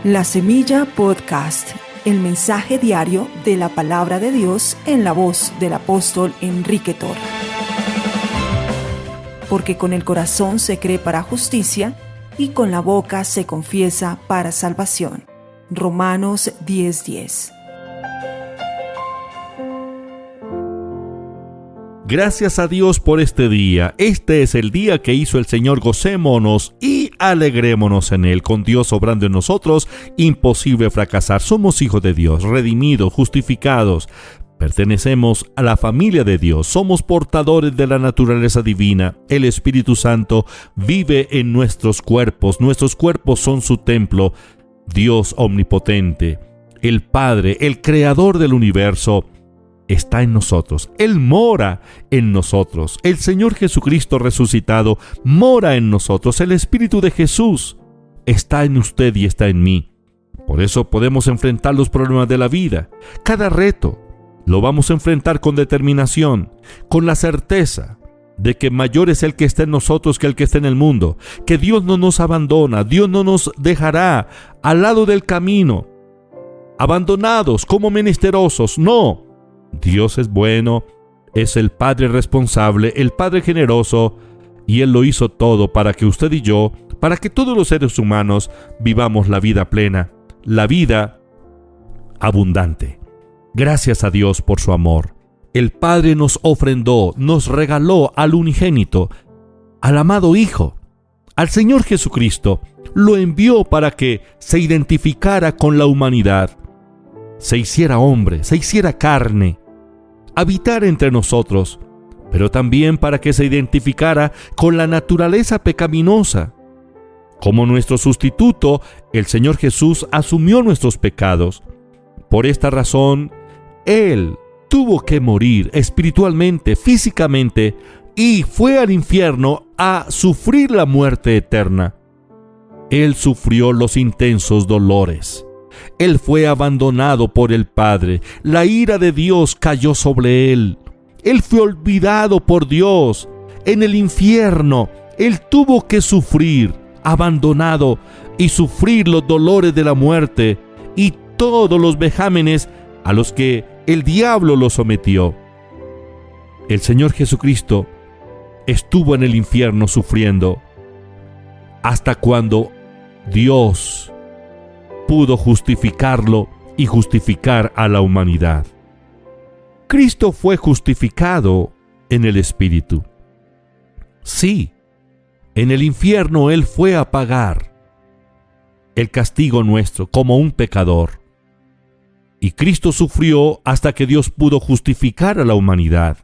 La Semilla Podcast, el mensaje diario de la palabra de Dios en la voz del apóstol Enrique Tor. Porque con el corazón se cree para justicia y con la boca se confiesa para salvación. Romanos 10:10. Gracias a Dios por este día. Este es el día que hizo el Señor. Gocémonos y alegrémonos en Él. Con Dios obrando en nosotros, imposible fracasar. Somos hijos de Dios, redimidos, justificados. Pertenecemos a la familia de Dios. Somos portadores de la naturaleza divina. El Espíritu Santo vive en nuestros cuerpos. Nuestros cuerpos son su templo. Dios omnipotente, el Padre, el Creador del universo, está en nosotros. Él mora en nosotros. El Señor Jesucristo resucitado mora en nosotros. El Espíritu de Jesús está en usted y está en mí. Por eso podemos enfrentar los problemas de la vida. Cada reto lo vamos a enfrentar con determinación, con la certeza de que mayor es el que está en nosotros que el que está en el mundo, que Dios no nos abandona, Dios no nos dejará al lado del camino, abandonados como menesterosos. No, Dios es bueno, es el Padre responsable, el Padre generoso, y Él lo hizo todo para que usted y yo, para que todos los seres humanos vivamos la vida plena, la vida abundante. Gracias a Dios por su amor. El Padre nos ofrendó, nos regaló al unigénito, al amado Hijo, al Señor Jesucristo. Lo envió para que se identificara con la humanidad, se hiciera hombre, se hiciera carne, habitar entre nosotros, pero también para que se identificara con la naturaleza pecaminosa. Como nuestro sustituto, el Señor Jesús asumió nuestros pecados. Por esta razón, Él tuvo que morir espiritualmente, físicamente, y fue al infierno a sufrir la muerte eterna. Él sufrió los intensos dolores. Él fue abandonado por el Padre. La ira de Dios cayó sobre Él. Él fue olvidado por Dios. En el infierno, Él tuvo que sufrir, abandonado, y sufrir los dolores de la muerte y todos los vejámenes a los que el diablo lo sometió. El Señor Jesucristo estuvo en el infierno sufriendo hasta cuando Dios pudo justificarlo y justificar a la humanidad. Cristo fue justificado en el Espíritu. Sí, en el infierno Él fue a pagar el castigo nuestro como un pecador. Y Cristo sufrió hasta que Dios pudo justificar a la humanidad.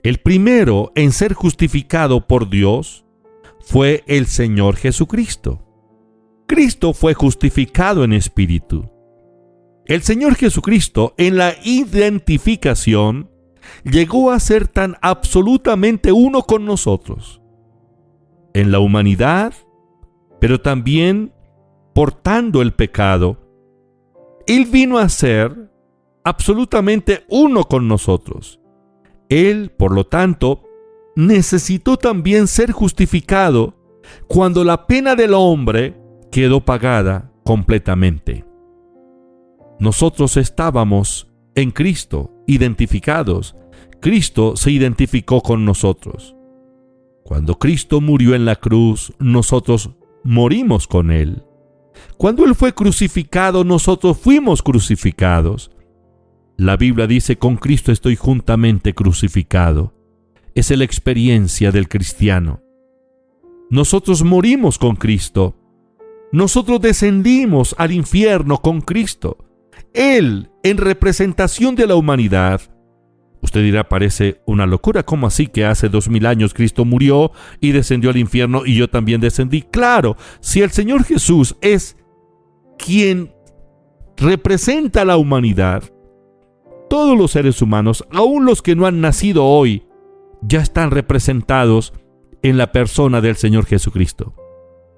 El primero en ser justificado por Dios fue el Señor Jesucristo. Cristo fue justificado en espíritu. El Señor Jesucristo, en la identificación, llegó a ser tan absolutamente uno con nosotros, en la humanidad, pero también portando el pecado. Él vino a ser absolutamente uno con nosotros. Él, por lo tanto, necesitó también ser justificado cuando la pena del hombre quedó pagada completamente. Nosotros estábamos en Cristo, identificados. Cristo se identificó con nosotros. Cuando Cristo murió en la cruz, nosotros morimos con Él. Cuando Él fue crucificado, nosotros fuimos crucificados. La Biblia dice: con Cristo estoy juntamente crucificado. Es la experiencia del cristiano. Nosotros morimos con Cristo. Nosotros descendimos al infierno con Cristo. Él, en representación de la humanidad. Usted dirá, parece una locura. ¿Cómo así que hace 2000 años Cristo murió y descendió al infierno y yo también descendí? Claro, si el Señor Jesús es quien representa a la humanidad, todos los seres humanos, aun los que no han nacido hoy, ya están representados en la persona del Señor Jesucristo.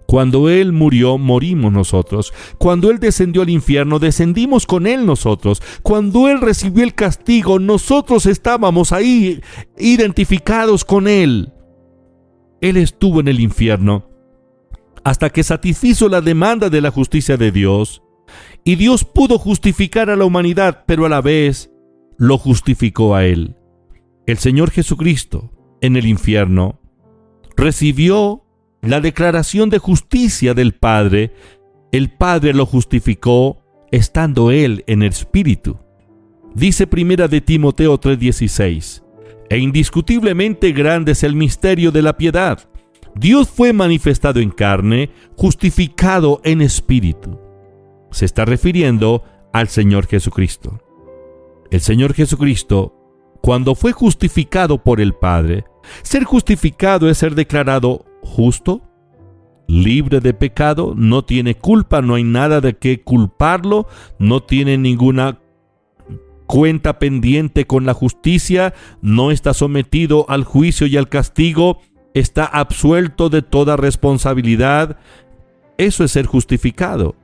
Cuando Él murió, morimos nosotros. Cuando Él descendió al infierno, descendimos con Él nosotros. Cuando Él recibió el castigo, nosotros estábamos ahí, identificados con Él. Él estuvo en el infierno hasta que satisfizo la demanda de la justicia de Dios. Y Dios pudo justificar a la humanidad, pero a la vez lo justificó a Él. El Señor Jesucristo, en el infierno, recibió la declaración de justicia del Padre. El Padre lo justificó estando Él en el Espíritu. Dice 1 de Timoteo 3:16, e indiscutiblemente grande es el misterio de la piedad. Dios fue manifestado en carne, justificado en espíritu. Se está refiriendo al Señor Jesucristo. El Señor Jesucristo, cuando fue justificado por el Padre, ser justificado es ser declarado justo, libre de pecado, no tiene culpa, no hay nada de qué culparlo, no tiene ninguna cuenta pendiente con la justicia, no está sometido al juicio y al castigo, está absuelto de toda responsabilidad. Eso es ser justificado.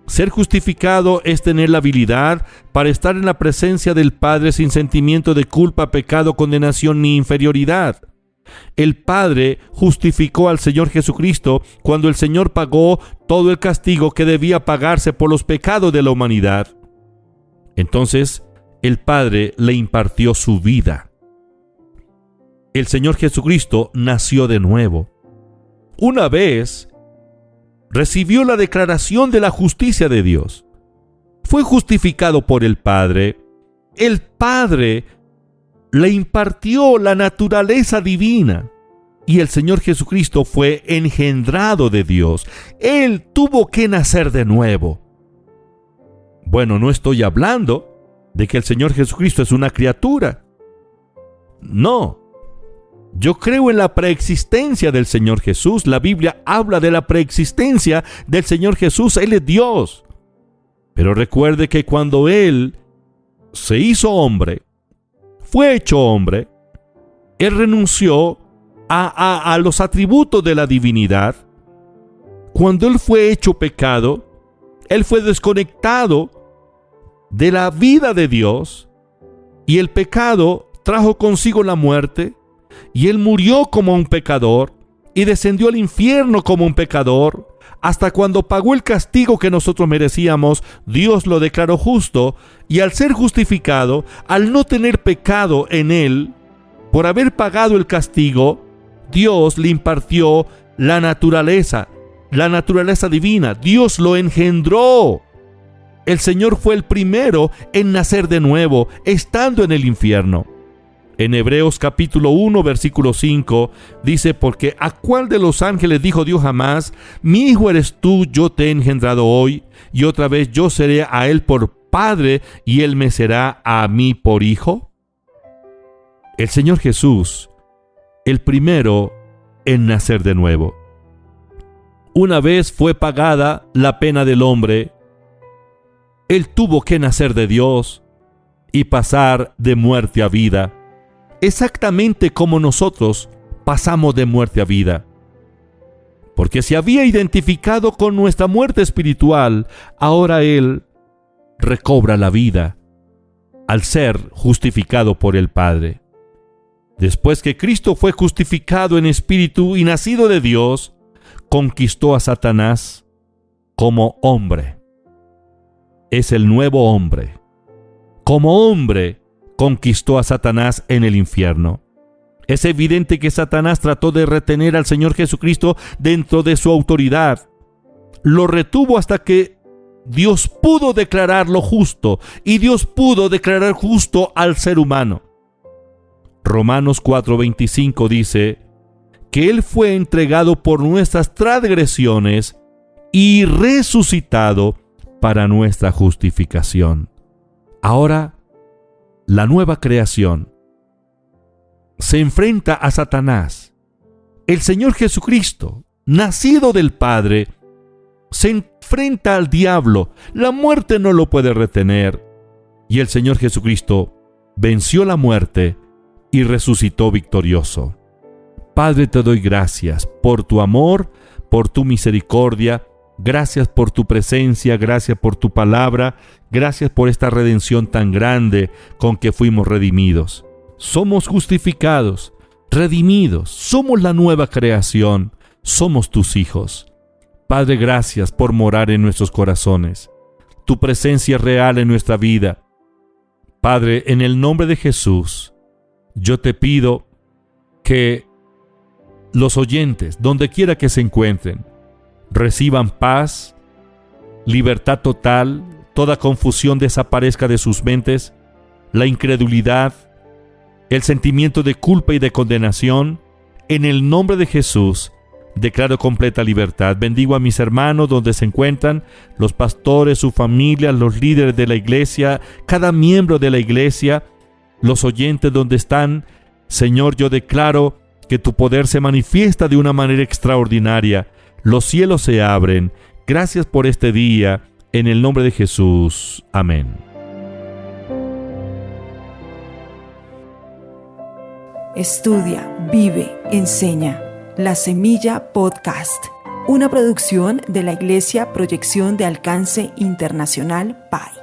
Ser justificado es tener la habilidad para estar en la presencia del Padre sin sentimiento de culpa, pecado, condenación ni inferioridad. El Padre justificó al Señor Jesucristo cuando el Señor pagó todo el castigo que debía pagarse por los pecados de la humanidad. Entonces, el Padre le impartió su vida. El Señor Jesucristo nació de nuevo. Una vez recibió la declaración de la justicia de Dios. Fue justificado por el Padre. El Padre le impartió la naturaleza divina. Y el Señor Jesucristo fue engendrado de Dios. Él tuvo que nacer de nuevo. Bueno, no estoy hablando de que el Señor Jesucristo es una criatura. No. Yo creo en la preexistencia del Señor Jesús. La Biblia habla de la preexistencia del Señor Jesús. Él es Dios. Pero recuerde que cuando Él se hizo hombre, fue hecho hombre, Él renunció a los atributos de la divinidad. Cuando Él fue hecho pecado, Él fue desconectado de la vida de Dios, y el pecado trajo consigo la muerte, y Él murió como un pecador, y descendió al infierno como un pecador. Hasta cuando pagó el castigo que nosotros merecíamos, Dios lo declaró justo, y al ser justificado, al no tener pecado en Él, por haber pagado el castigo, Dios le impartió la naturaleza divina. Dios lo engendró. El Señor fue el primero en nacer de nuevo, estando en el infierno. En Hebreos capítulo 1, versículo 5, dice, porque ¿a cuál de los ángeles dijo Dios jamás, mi hijo eres tú, yo te he engendrado hoy, y otra vez yo seré a él por padre, y él me será a mí por hijo? El Señor Jesús, el primero en nacer de nuevo. Una vez fue pagada la pena del hombre, Él tuvo que nacer de Dios y pasar de muerte a vida. Exactamente como nosotros pasamos de muerte a vida. Porque se había identificado con nuestra muerte espiritual, ahora Él recobra la vida al ser justificado por el Padre. Después que Cristo fue justificado en espíritu y nacido de Dios, conquistó a Satanás como hombre. Es el nuevo hombre. Como hombre, conquistó a Satanás en el infierno. Es evidente que Satanás trató de retener al Señor Jesucristo dentro de su autoridad. Lo retuvo hasta que Dios pudo declararlo justo, y Dios pudo declarar justo al ser humano. Romanos 4:25 dice que Él fue entregado por nuestras transgresiones y resucitado para nuestra justificación. Ahora, la nueva creación se enfrenta a Satanás. El Señor Jesucristo, nacido del Padre, se enfrenta al diablo. La muerte no lo puede retener. Y el Señor Jesucristo venció la muerte y resucitó victorioso. Padre, te doy gracias por tu amor, por tu misericordia. Gracias por tu presencia, gracias por tu palabra, gracias por esta redención tan grande con que fuimos redimidos. Somos justificados, redimidos, somos la nueva creación, somos tus hijos. Padre, gracias por morar en nuestros corazones. Tu presencia es real en nuestra vida. Padre, en el nombre de Jesús, yo te pido que los oyentes, donde quiera que se encuentren, reciban paz, libertad total, toda confusión desaparezca de sus mentes, la incredulidad, el sentimiento de culpa y de condenación. En el nombre de Jesús, declaro completa libertad. Bendigo a mis hermanos donde se encuentran, los pastores, su familia, los líderes de la iglesia, cada miembro de la iglesia, los oyentes donde están. Señor, yo declaro que tu poder se manifiesta de una manera extraordinaria. Los cielos se abren. Gracias por este día. En el nombre de Jesús. Amén. Estudia, vive, enseña. La Semilla Podcast, una producción de la Iglesia Proyección de Alcance Internacional PAI.